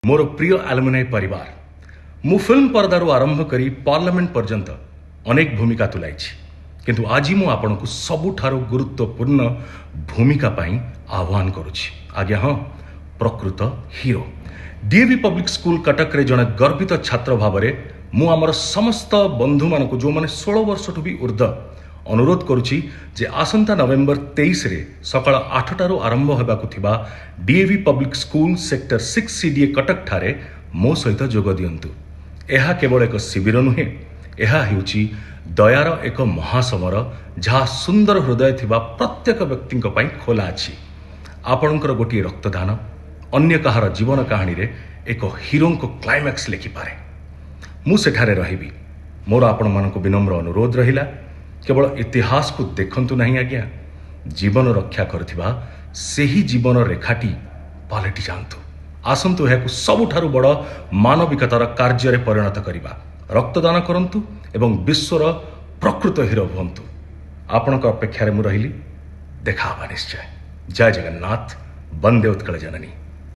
मोर प्रिय आलुमिनाई परिवार मु फिल्म पर्दारू आरंभ करी पार्लियामेंट पर्यंत अनेक भूमिका तुलाई किंतु आज मु आपण को सबुठारु गुरुत्वपूर्ण भूमिका पाई आह्वान करुछि। आज्ञा हाँ, प्रकृत hero DAV public school Cuttack रे जने गर्वित छात्र भाव में मु आमर समस्त बंधु मान जो मैंने 16 वर्ष भी ऊर्ध्व अनुरोध करुछि जे आसंता नवेम्बर 23 रे सकाळ 8टारू आरंभ होबाकु थिबा DAV public school sector 6 CDA Cuttack ठारे मो सहित जोग दियंतु। एहा केवल एक शिविर नुहे, एहा हेउछि दयार एक महासमर जहाँ सुंदर हृदय थिबा प्रत्येक व्यक्ति पई खोला अछि। आपणकर गोटे रक्तदान अन्य कहार जीवन कहानी रे एक हीरो को क्लाइमैक्स लिखि पारे। मु सेठारे रहिबी। मोर आपण मानको विनम्र अनुरोध रहिला, केवल इतिहास को देखंतु नहीं आज्ञा, जीवन रक्षा करथिबा सेही जीवन रेखाटी पलटि जांतु। आसंतु एहाकु सबुठारु बड़ मानविकतार कार्य रे परिणत करिबा। रक्तदान करंतु एवं विश्वर प्रकृत हीरो हुंतु। आपणक अपेक्षा रे मु रहिली। देखा निश्चय। जय जगन्नाथ। वंदे उत्कल जननी।